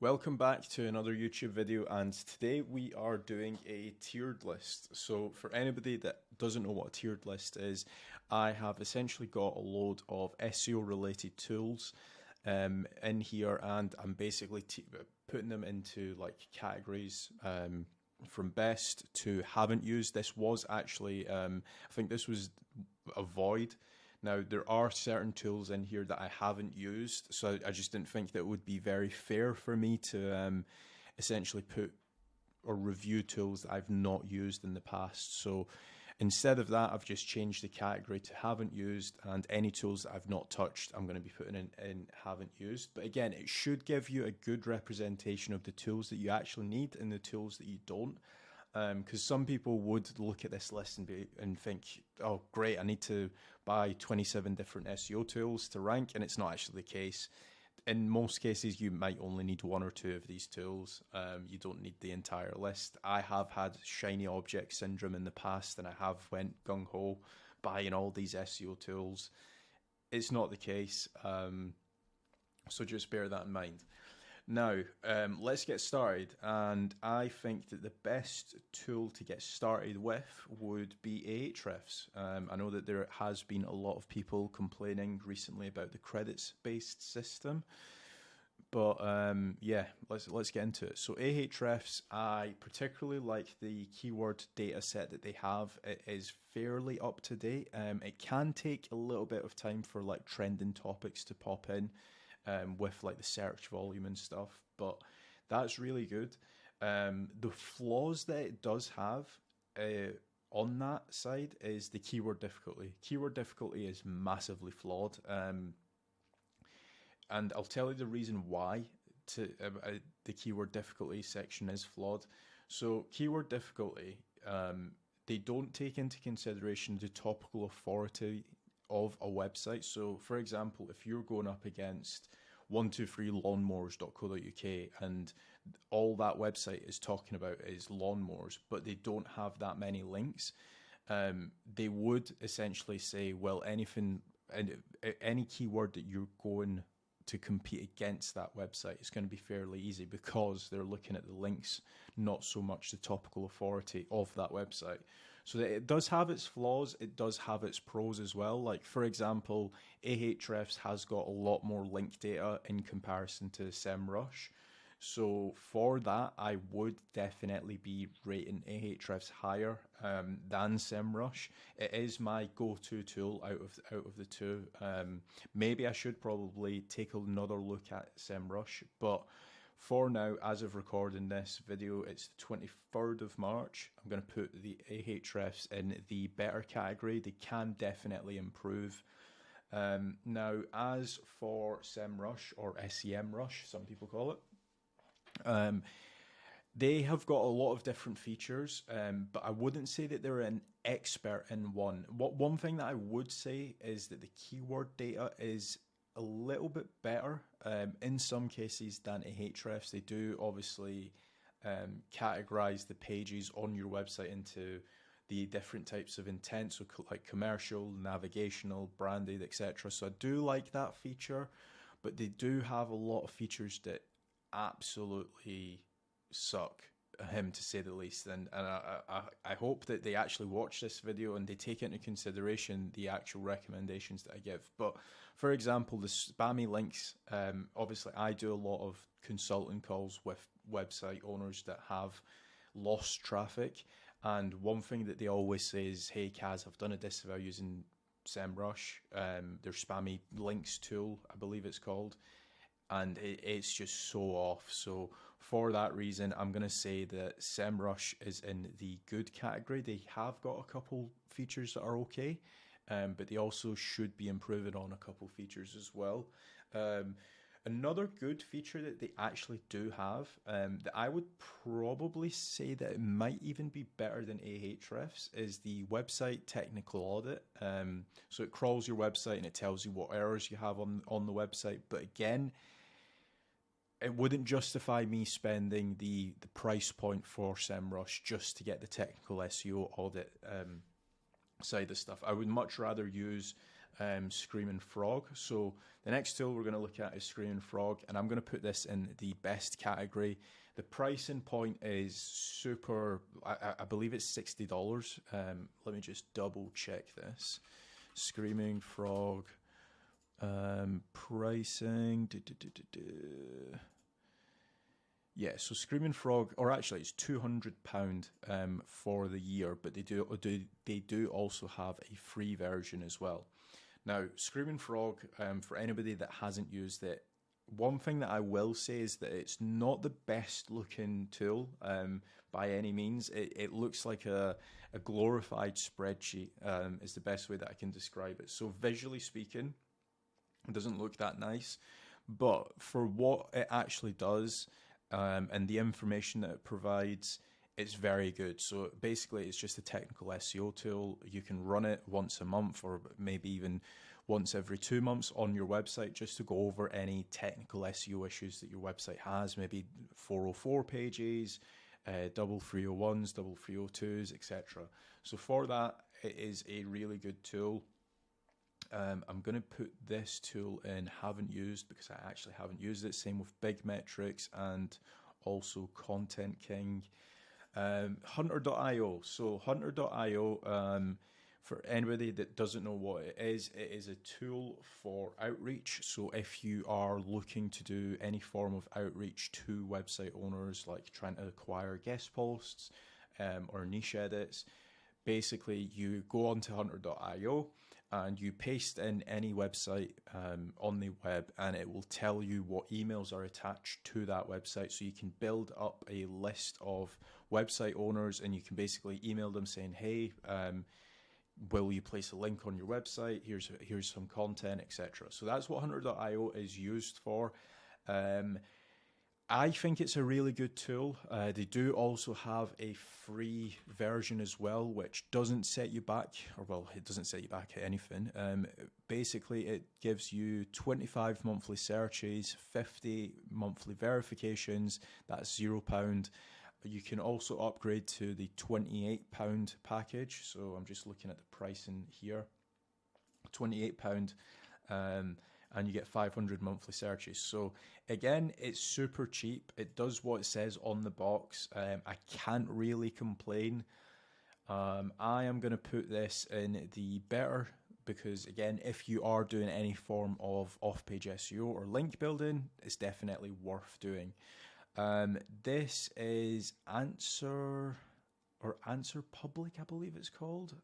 Welcome back to another YouTube video, and today we are doing a tiered list. So for anybody that doesn't know what a tiered list is, I have essentially got a load of SEO related tools in here, and I'm basically putting them into like categories from best to haven't used. This was actually, I think this was a void. Now, there are certain tools in here that I haven't used, so I just didn't think that it would be very fair for me to essentially put or review tools that I've not used in the past. So instead of that, I've just changed the category to haven't used, and any tools that I've not touched, I'm going to be putting in haven't used. But again, it should give you a good representation of the tools that you actually need and the tools that you don't. Because some people would look at this list and think, oh great, I need to buy 27 different SEO tools to rank, and it's not actually the case. In most cases, you might only need one or two of these tools. You don't need the entire list. I have had shiny object syndrome in the past, and I have went gung-ho buying all these SEO tools. It's not the case, so just bear that in mind. Now, let's get started, and I think that the best tool to get started with would be Ahrefs. I know that there has been a lot of people complaining recently about the credits-based system, but yeah, let's get into it. So Ahrefs, I particularly like the keyword data set that they have. It is fairly up to date. It can take a little bit of time for like trending topics to pop in. With like the search volume and stuff, but that's really good. The flaws that it does have on that side is the keyword difficulty. Keyword difficulty is massively flawed, and I'll tell you the reason why the keyword difficulty section is flawed. So keyword difficulty, they don't take into consideration the topical authority of a website. So for example, if you're going up against 123lawnmowers.co.uk and all that website is talking about is lawnmowers, but they don't have that many links, they would essentially say, well, any keyword that you're going to compete against that website is going to be fairly easy because they're looking at the links, not so much the topical authority of that website. So it does have its flaws, it does have its pros as well. Like for example, Ahrefs has got a lot more link data in comparison to SEMrush. So for that, I would definitely be rating Ahrefs higher than SEMrush. It is my go-to tool out of the two. Maybe I should probably take another look at SEMrush, but for now, as of recording this video, it's the 23rd of March. I'm going to put the Ahrefs in the better category. They can definitely improve. Now, as for SEMrush, or SEMrush, some people call it, they have got a lot of different features, but I wouldn't say that they're an expert in one. One thing that I would say is that the keyword data is a little bit better in some cases than Ahrefs. They do obviously categorize the pages on your website into the different types of intent, so like commercial, navigational, branded, etc. So I do like that feature, but they do have a lot of features that absolutely suck, to say the least. And I hope that they actually watch this video and they take into consideration the actual recommendations that I give. But for example, the spammy links, obviously I do a lot of consulting calls with website owners that have lost traffic, and one thing that they always say is, hey Kaz, I've done a disavow using SEMrush, their spammy links tool, I believe it's called, and it's just so off. So for that reason, I'm going to say that SEMrush is in the good category. They have got a couple features that are okay, but they also should be improving on a couple features as well. Another good feature that they actually do have, that I would probably say that it might even be better than Ahrefs, is the website technical audit. So it crawls your website and it tells you what errors you have on the website. But again, it wouldn't justify me spending the price point for SEMrush just to get the technical SEO audit side of stuff. I would much rather use Screaming Frog. So the next tool we're going to look at is Screaming Frog, and I'm going to put this in the best category. The pricing point is super, I believe it's $60. Let me just double check this. Screaming Frog pricing. Yeah, so Screaming Frog, or actually it's £200 for the year, but they do also have a free version as well. Now, Screaming Frog, for anybody that hasn't used it, one thing that I will say is that it's not the best looking tool by any means. It looks like a glorified spreadsheet is the best way that I can describe it. So visually speaking, it doesn't look that nice, but for what it actually does and the information that it provides, it's very good. So basically it's just a technical SEO tool. You can run it once a month or maybe even once every 2 months on your website just to go over any technical SEO issues that your website has, maybe 404 pages, double 301s, double 302s, etc. So for that, it is a really good tool. I'm going to put this tool in haven't used because I actually haven't used it. Same with GTmetrix and also Content King. Hunter.io. So Hunter.io, for anybody that doesn't know what it is a tool for outreach. So if you are looking to do any form of outreach to website owners, like trying to acquire guest posts or niche edits, basically you go onto Hunter.io and you paste in any website on the web, and it will tell you what emails are attached to that website. So you can build up a list of website owners, and you can basically email them saying, hey, will you place a link on your website? Here's some content, etc. So that's what Hunter.io is used for. I think it's a really good tool. They do also have a free version as well, which doesn't set you back, or well, it doesn't set you back at anything. Basically, it gives you 25 monthly searches, 50 monthly verifications, that's £0. You can also upgrade to the £28 package. So I'm just looking at the pricing here, £28. And you get 500 monthly searches. So again, it's super cheap. It does what it says on the box. I can't really complain. I am going to put this in the better because, again, if you are doing any form of off-page SEO or link building, it's definitely worth doing. This is Answer Public, I believe it's called.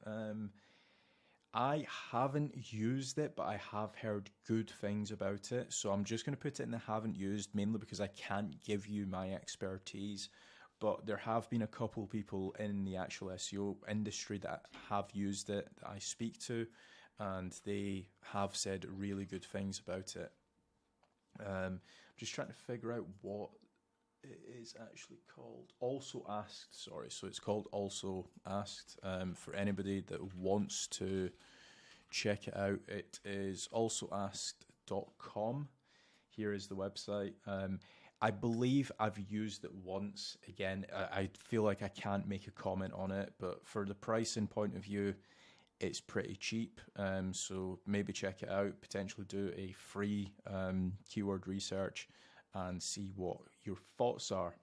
I haven't used it, but I have heard good things about it. So I'm just going to put it in the haven't used, mainly because I can't give you my expertise. But there have been a couple people in the actual SEO industry that have used it, that I speak to, and they have said really good things about it. I'm just trying to figure out what it is actually called. Also Asked, sorry. So it's called Also Asked. For anybody that wants to check it out, it is alsoasked.com. Here is the website. I believe I've used it once. Again, I feel like I can't make a comment on it, but for the pricing point of view, it's pretty cheap. So maybe check it out, potentially do a free keyword research and see what your thoughts are.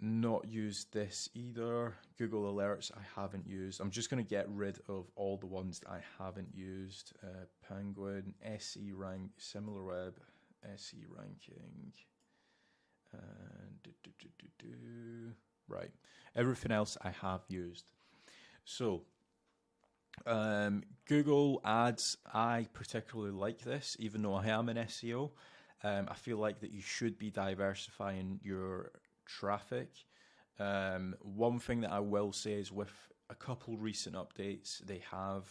Not used this either. Google Alerts I haven't used. I'm just going to get rid of all the ones that I haven't used. Penguin, SE Rank, SimilarWeb, SE Ranking, right. Everything else I have used. So Google Ads, I particularly like this, even though I am an SEO. I feel like that you should be diversifying your traffic. One thing that I will say is with a couple recent updates, they have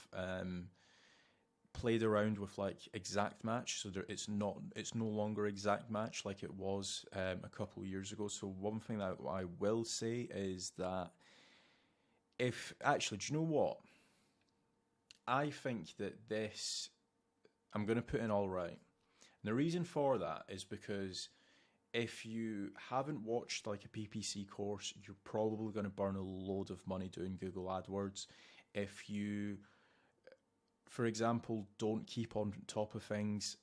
played around with like exact match, so it's no longer exact match like it was a couple years ago. So one thing that I will say is that if actually, do you know what? I think that this, I'm going to put in all right. And the reason for that is because if you haven't watched like a PPC course, you're probably going to burn a load of money doing Google AdWords. If you for example, don't keep on top of things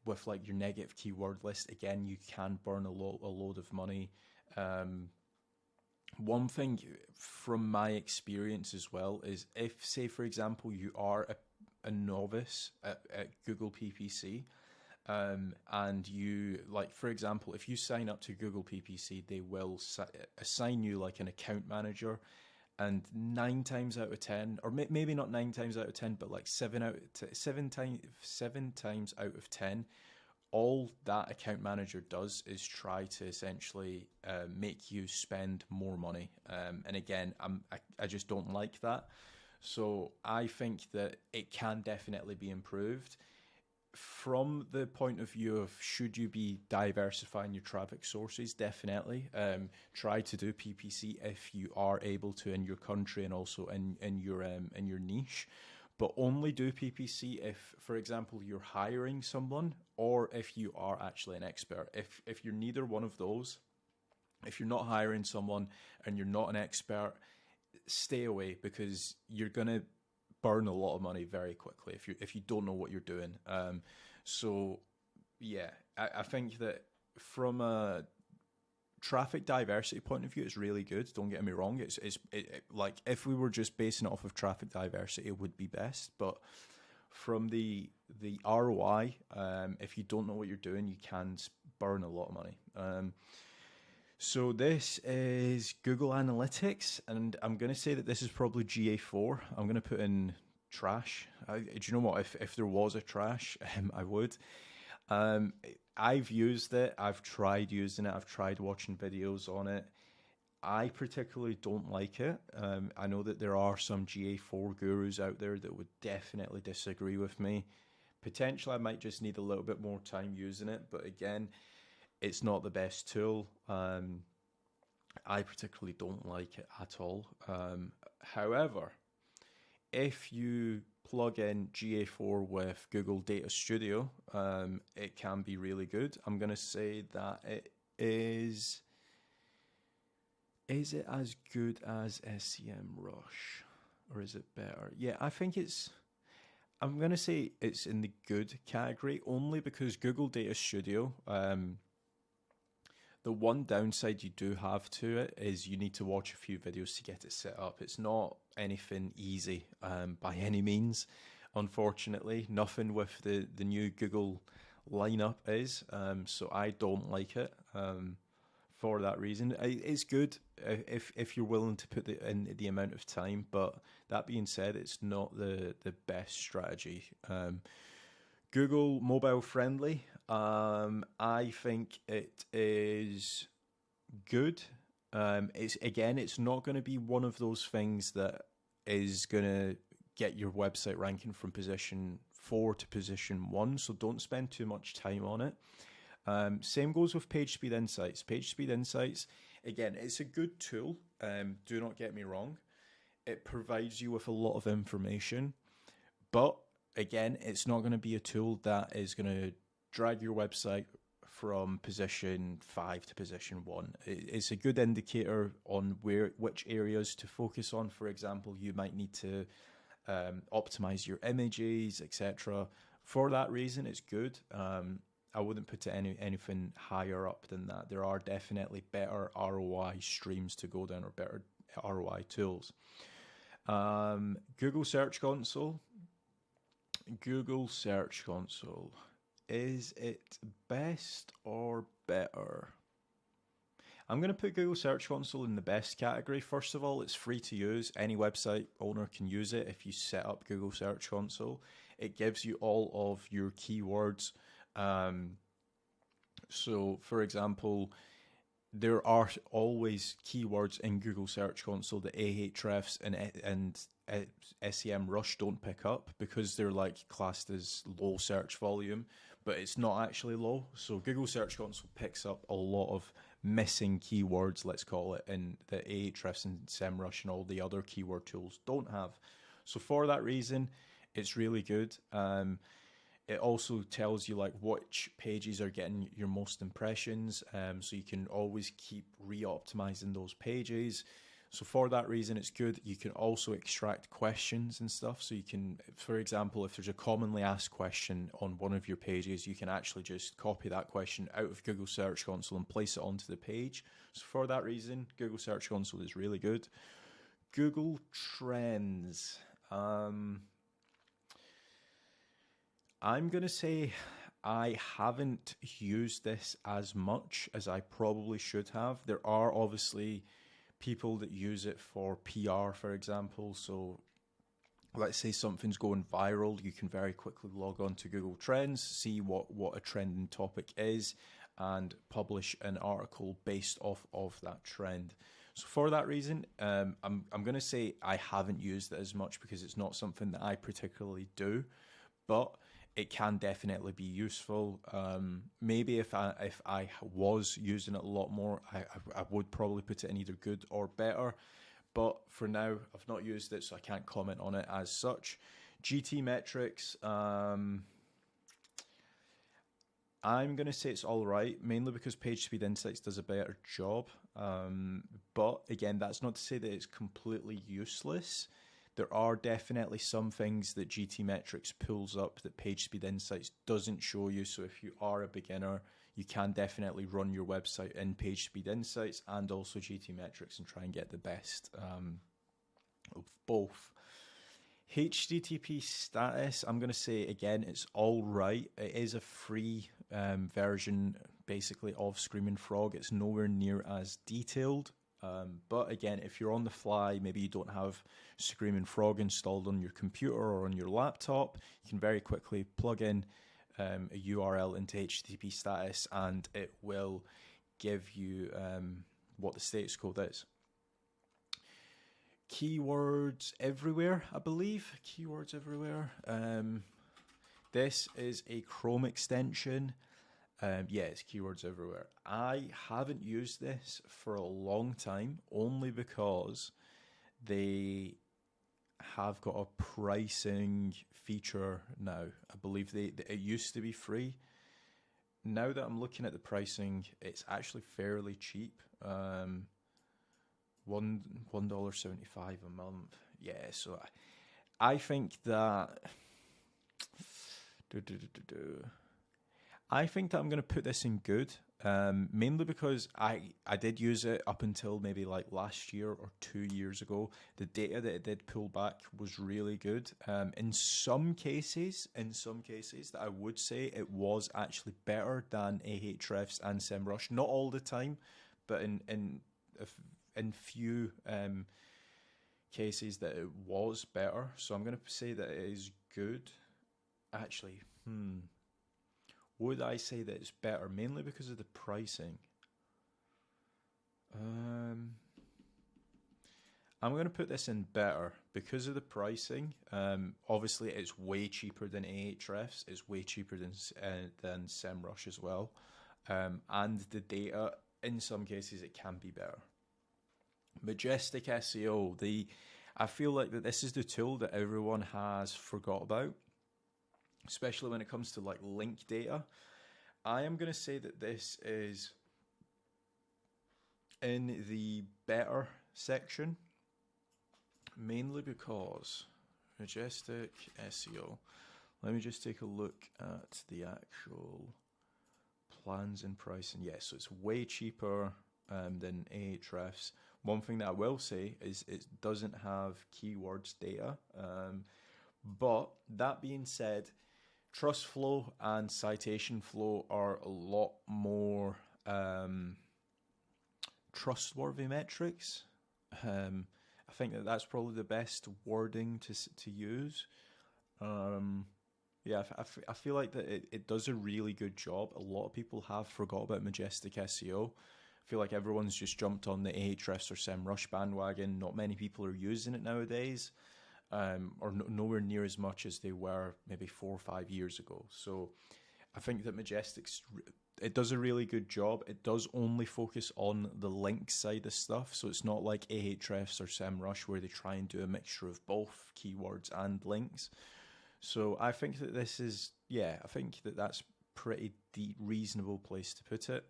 with like your negative keyword list. Again, you can burn a load of money. One thing from my experience as well is if, say, for example, you are a novice at Google PPC, and you, like, for example, if you sign up to Google PPC, they will assign you like an account manager, and 9 times out of 10, or maybe not 9 times out of 10, but like 7 times out of 10, all that account manager does is try to essentially make you spend more money. And again, I just don't like that. So I think that it can definitely be improved. From the point of view of should you be diversifying your traffic sources, definitely try to do PPC if you are able to in your country and also in your niche. But only do PPC if, for example, you're hiring someone or if you are actually an expert. If you're neither one of those, if you're not hiring someone and you're not an expert, stay away, because you're going to burn a lot of money very quickly if you don't know what you're doing. So yeah, I think that from a traffic diversity point of view, it's really good. Don't get me wrong. It's like if we were just basing it off of traffic diversity, it would be best. But from the ROI, if you don't know what you're doing, you can burn a lot of money. So this is Google Analytics, and I'm going to say that this is probably GA4. I'm going to put in trash. Do you know what? If there was a trash, I would. I've used it. I've tried using it. I've tried watching videos on it. I particularly don't like it. I know that there are some GA4 gurus out there that would definitely disagree with me. Potentially, I might just need a little bit more time using it. But again, it's not the best tool. I particularly don't like it at all. However, if you plug in GA4 with Google Data Studio, it can be really good. I'm going to say that it is. Is it as good as SEMrush, or is it better? Yeah, I think it's. I'm going to say it's in the good category, only because Google Data Studio, the one downside you do have to it is you need to watch a few videos to get it set up. It's not anything easy by any means, unfortunately. Nothing with the new Google lineup is, so I don't like it for that reason. It's good if you're willing to put in the amount of time, but that being said, it's not the best strategy. Google mobile friendly. I think it is good. It's not going to be one of those things that is going to get your website ranking from position 4 to position 1. So don't spend too much time on it. Same goes with PageSpeed Insights. PageSpeed Insights, again, it's a good tool. Do not get me wrong. It provides you with a lot of information, but again, it's not going to be a tool that is going to drag your website from position 5 to position 1. It's a good indicator on which areas to focus on. For example, you might need to optimize your images, etc. For that reason, it's good. I wouldn't put it anything higher up than that. There are definitely better ROI streams to go down, or better ROI tools. Google Search Console. Google Search Console. Is it best or better? I'm going to put Google Search Console in the best category. First of all, it's free to use. Any website owner can use it if you set up Google Search Console. It gives you all of your keywords. So, for example, there are always keywords in Google Search Console that Ahrefs and SEMrush don't pick up, because they're like classed as low search volume, but it's not actually low. So Google Search Console picks up a lot of missing keywords, let's call it, and that Ahrefs and SEMrush and all the other keyword tools don't have. So for that reason, it's really good. It also tells you like which pages are getting your most impressions, so you can always keep re-optimizing those pages. So for that reason, it's good. You can also extract questions and stuff. So you can, for example, if there's a commonly asked question on one of your pages, you can actually just copy that question out of Google Search Console and place it onto the page. So for that reason, Google Search Console is really good. Google Trends. I'm going to say I haven't used this as much as I probably should have. There are obviously people that use it for PR, for example. So let's say something's going viral, you can very quickly log on to Google Trends, see what a trending topic is, and publish an article based off of that trend. So for that reason, I'm going to say I haven't used it as much because it's not something that I particularly do, but it can definitely be useful. Maybe if I was using it a lot more, I would probably put it in either good or better. But for now, I've not used it, so I can't comment on it as such. GTmetrix, I'm going to say it's all right, mainly because PageSpeed Insights does a better job. But again, that's not to say that it's completely useless. There are definitely some things that GTmetrix pulls up that PageSpeed Insights doesn't show you. So if you are a beginner, you can definitely run your website in PageSpeed Insights and also GTmetrix and try and get the best of both. HTTP status, I'm going to say again, it's all right. It is a free version basically of Screaming Frog. It's nowhere near as detailed. But again, if you're on the fly, maybe you don't have Screaming Frog installed on your computer or on your laptop, you can very quickly plug in a URL into HTTP status and it will give you what the status code is. Keywords everywhere, I believe. Keywords everywhere. This is a Chrome extension. Yeah, it's keywords everywhere. I haven't used this for a long time, only because they have got a pricing feature now. I believe it used to be free. Now that I'm looking at the pricing, it's actually fairly cheap. $1.75 a month. Yeah, so I think that I think that I'm going to put this in good, mainly because I did use it up until maybe like last year or 2 years ago. The data that it did pull back was really good. In some cases that I would say it was actually better than Ahrefs and SEMrush. Not all the time, but in few cases that it was better. So I'm going to say that it is good. Actually, would I say that it's better? Mainly because of the pricing. I'm going to put this in better because of the pricing. Obviously, it's way cheaper than Ahrefs. It's way cheaper than SEMrush as well. And the data, in some cases, it can be better. Majestic SEO. I feel like that this is the tool that everyone has forgot about, especially when it comes to like link data. I am going to say that this is in the better section, mainly because Majestic SEO. Let me just take a look at the actual plans and pricing. Yes, so it's way cheaper than Ahrefs. One thing that I will say is it doesn't have keywords data. But that being said, trust flow and citation flow are a lot more trustworthy metrics. I think that that's probably the best wording to use. Yeah, I feel like that it does a really good job. A lot of people have forgot about Majestic SEO. I feel like everyone's just jumped on the Ahrefs or SEMrush bandwagon. Not many people are using it nowadays, or nowhere near as much as they were maybe 4 or 5 years ago. So I think that Majestic's, it does a really good job. It does only focus on the link side of stuff. So it's not like Ahrefs or SEMrush where they try and do a mixture of both keywords and links. So I think that this is, yeah, I think that that's pretty reasonable place to put it.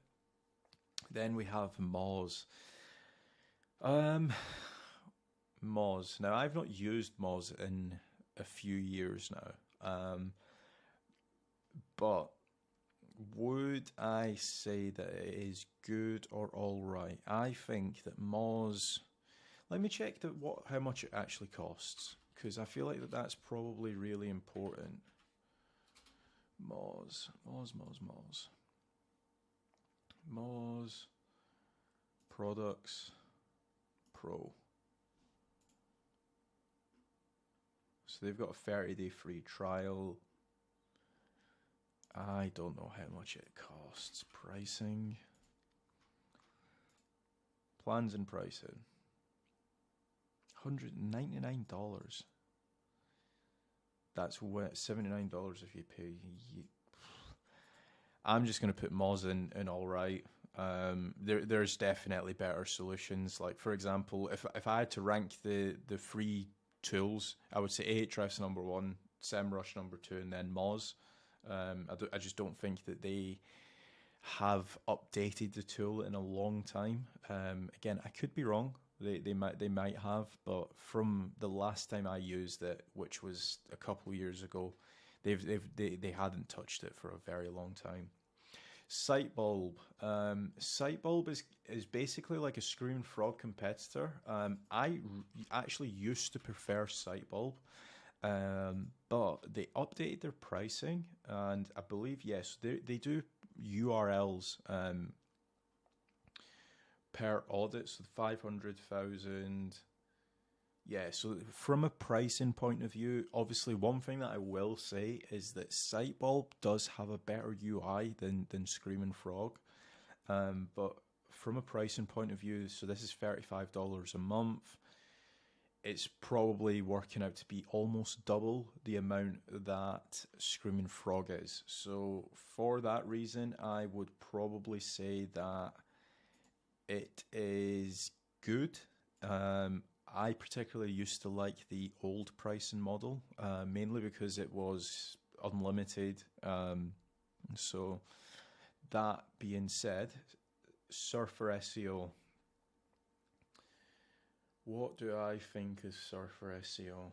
Then we have MOZ. MOZ. Now, I've not used MOZ in a few years now, but would I say that it is good or all right? I think that MOZ. Let me check how much it actually costs, because I feel like that's probably really important. MOZ Products Pro. So they've got a 30-day free trial. I don't know how much it costs. Pricing. Plans and pricing. $199. That's what, $79 if you pay. I'm just going to put MOZ in all right. There's definitely better solutions. Like, for example, if I had to rank the free tools, I would say Ahrefs number 1, SEMrush number 2, and then MOZ. I just don't think that they have updated the tool in a long time. Again, I could be wrong. They might have, but from the last time I used it, which was a couple years ago, they hadn't touched it for a very long time. Sitebulb. Sitebulb is basically like a Screaming Frog competitor. I actually used to prefer Sitebulb, but they updated their pricing, and I believe, yes, they do URLs per audit, so 500,000. Yeah, so from a pricing point of view, obviously one thing that I will say is that Sitebulb does have a better UI than Screaming Frog. But from a pricing point of view, so this is $35 a month. It's probably working out to be almost double the amount that Screaming Frog is. So for that reason, I would probably say that it is good. I particularly used to like the old pricing model, mainly because it was unlimited. So that being said, Surfer SEO. What do I think is Surfer SEO?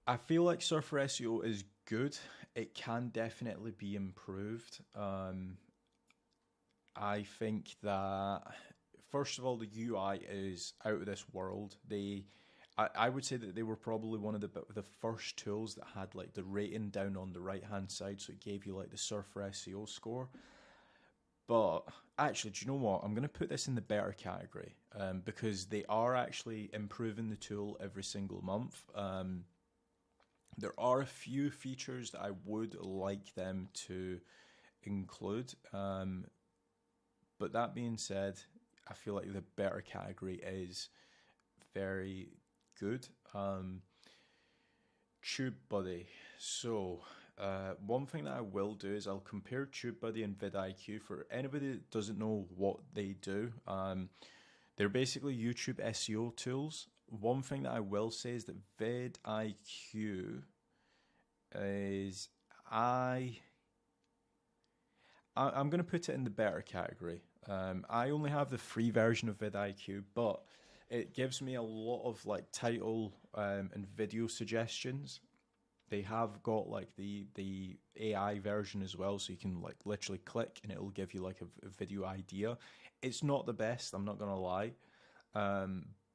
I feel like Surfer SEO is good. It can definitely be improved. I think that, first of all, the UI is out of this world. I would say that they were probably one of the first tools that had like the rating down on the right hand side, so it gave you like the Surfer SEO score. But actually, do you know what? I'm going to put this in the better category, because they are actually improving the tool every single month. There are a few features that I would like them to include. But that being said, I feel like the better category is very good. TubeBuddy. So one thing that I will do is I'll compare TubeBuddy and vidIQ. For anybody that doesn't know what they do, they're basically YouTube SEO tools. One thing that I will say is that vidIQ is I'm going to put it in the better category. I only have the free version of vidIQ, but it gives me a lot of like title and video suggestions. They have got like the AI version as well, so you can like literally click and it'll give you like a video idea. It's not the best, I'm not going to lie.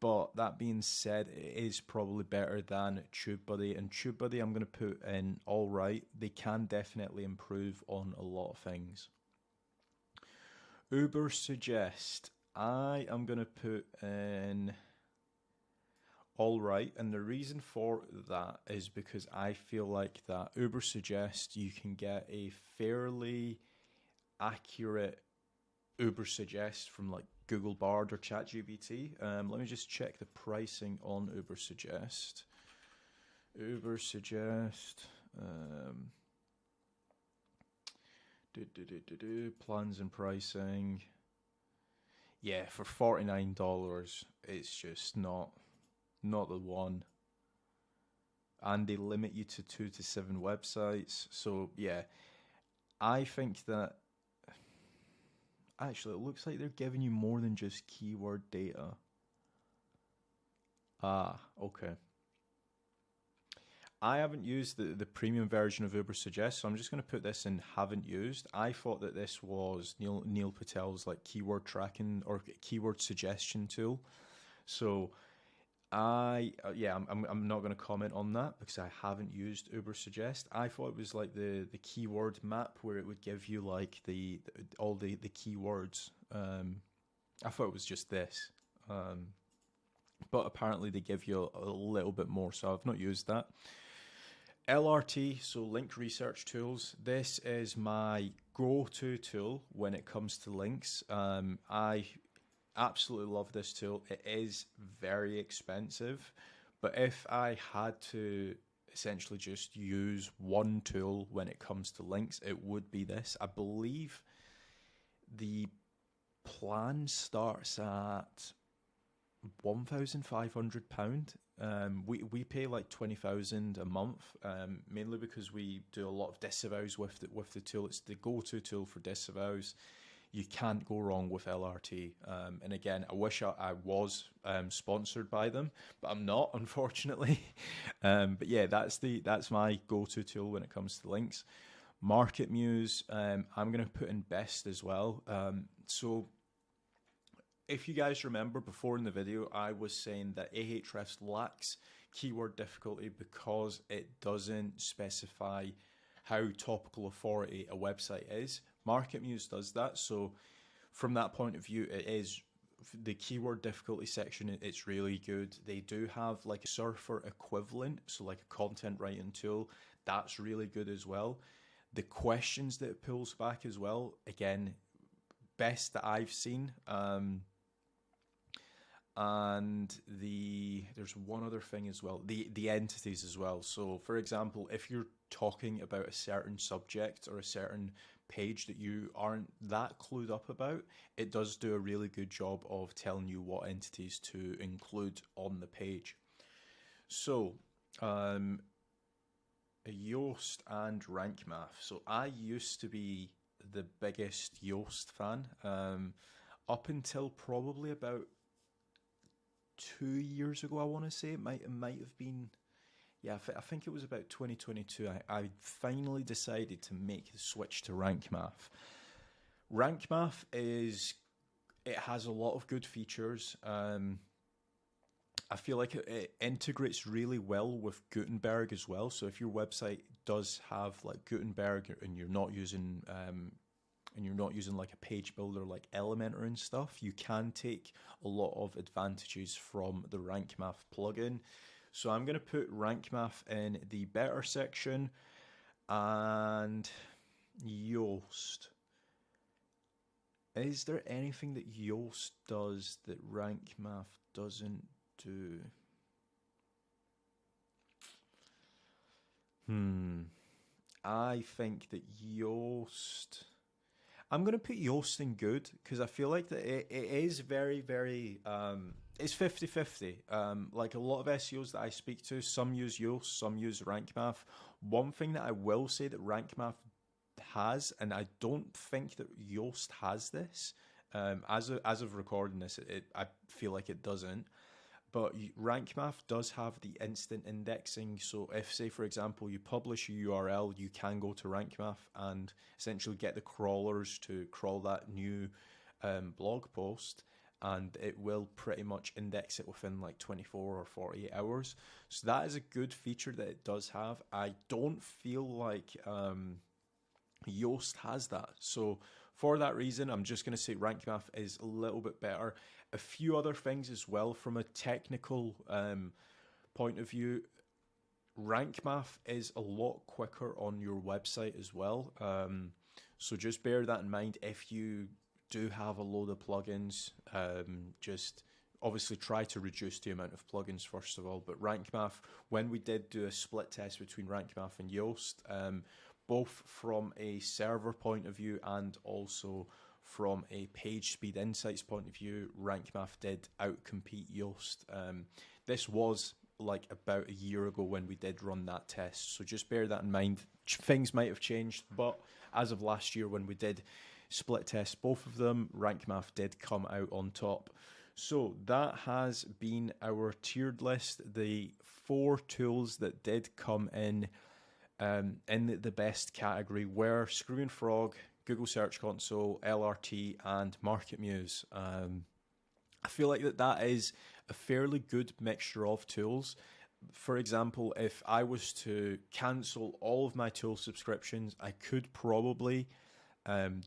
But that being said, it is probably better than TubeBuddy. And TubeBuddy I'm going to put in all right. They can definitely improve on a lot of things. Ubersuggest, I am going to put in all right. And the reason for that is because I feel like that Ubersuggest, you can get a fairly accurate Ubersuggest from like Google Bard or ChatGPT. Let me just check the pricing on Ubersuggest. Plans and pricing. Yeah, for $49, it's just not the one. And they limit you to 2 to 7 websites. So yeah, I think that Actually, it looks like they're giving you more than just keyword data. Ah, okay. I haven't used the premium version of Uber Suggest, so I'm just going to put this in haven't used. I thought that this was Neil Patel's like keyword tracking or keyword suggestion tool. So I'm not going to comment on that because I haven't used Uber Suggest. I thought it was like the keyword map where it would give you like all the keywords. I thought it was just this. But apparently they give you a little bit more, so I've not used that. LRT, so link research tools. This is my go-to tool when it comes to links. I absolutely love this tool. It is very expensive, but if I had to essentially just use one tool when it comes to links, it would be this. I believe the plan starts at £1,500. We pay like 20,000 a month, mainly because we do a lot of disavows with the tool. It's the go-to tool for disavows. You can't go wrong with LRT. And again, I wish I was sponsored by them, but I'm not, unfortunately. But yeah, that's my go-to tool when it comes to links. MarketMuse, I'm going to put in best as well. So if you guys remember before in the video, I was saying that Ahrefs lacks keyword difficulty because it doesn't specify how topical authority a website is. MarketMuse does that. So from that point of view, it is the keyword difficulty section. It's really good. They do have like a surfer equivalent, so like a content writing tool. That's really good as well. The questions that it pulls back as well, again, best that I've seen. And there's one other thing as well, the entities as well. So for example, if you're talking about a certain subject or a certain page that you aren't that clued up about, it does do a really good job of telling you what entities to include on the page. So Yoast and RankMath. So I used to be the biggest Yoast fan up until probably about 2 years ago. I want to say it might have been, yeah, I think it was about 2022. I finally decided to make the switch to RankMath. RankMath it has a lot of good features. I feel like it integrates really well with Gutenberg as well. So if your website does have like Gutenberg and you're not using like a page builder like Elementor and stuff, you can take a lot of advantages from the RankMath plugin. So I'm going to put RankMath in the better section, and Yoast. Is there anything that Yoast does that RankMath doesn't do? I think that Yoast... I'm going to put Yoast in good because I feel like that it is very, very... it's 50-50. Like a lot of SEOs that I speak to, some use Yoast, some use RankMath. One thing that I will say that RankMath has, and I don't think that Yoast has this, as of recording this, I feel like it doesn't. But RankMath does have the instant indexing. So if, say, for example, you publish a URL, you can go to RankMath and essentially get the crawlers to crawl that new blog post, and it will pretty much index it within like 24 or 48 hours. So that is a good feature that it does have. I don't feel like Yoast has that. So for that reason, I'm just going to say RankMath is a little bit better. A few other things as well from a technical point of view. RankMath is a lot quicker on your website as well. So just bear that in mind if you do have a load of plugins. Just obviously try to reduce the amount of plugins first of all. But RankMath, when we did do a split test between RankMath and Yoast, both from a server point of view and also from a page speed insights point of view, RankMath did outcompete Yoast. This was like about a year ago when we did run that test, so just bear that in mind. Things might have changed, but as of last year when we did split test both of them. Rank Math did come out on top. So that has been our tiered list, the 4 tools that did come in the best category were Screaming Frog, Google Search Console, LRT, and MarketMuse. I feel like that is a fairly good mixture of tools. For example, if I was to cancel all of my tool subscriptions, I could probably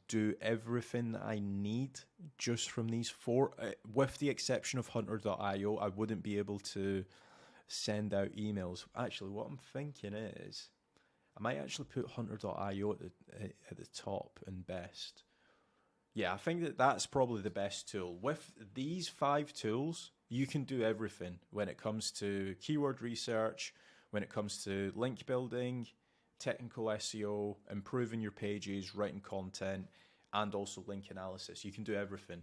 do everything that I need just from these 4, with the exception of Hunter.io. I wouldn't be able to send out emails. Actually, what I'm thinking is I might actually put Hunter.io at the top and best. Yeah, I think that's probably the best tool. With these 5 tools, you can do everything when it comes to keyword research, when it comes to link building, technical SEO, improving your pages, writing content, and also link analysis. You can do everything.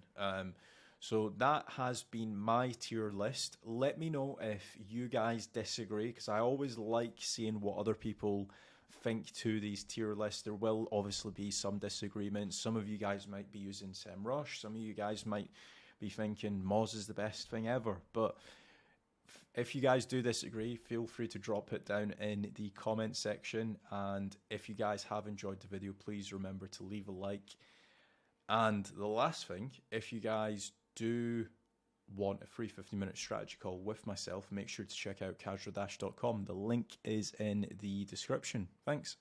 So that has been my tier list. Let me know if you guys disagree, because I always like seeing what other people think to these tier lists. There will obviously be some disagreements. Some of you guys might be using SEMrush. Some of you guys might be thinking MOZ is the best thing ever. But if you guys do disagree, feel free to drop it down in the comment section. And if you guys have enjoyed the video, please remember to leave a like. And the last thing, if you guys do want a free 15-minute strategy call with myself, make sure to check out casual-.com. The link is in the description. Thanks.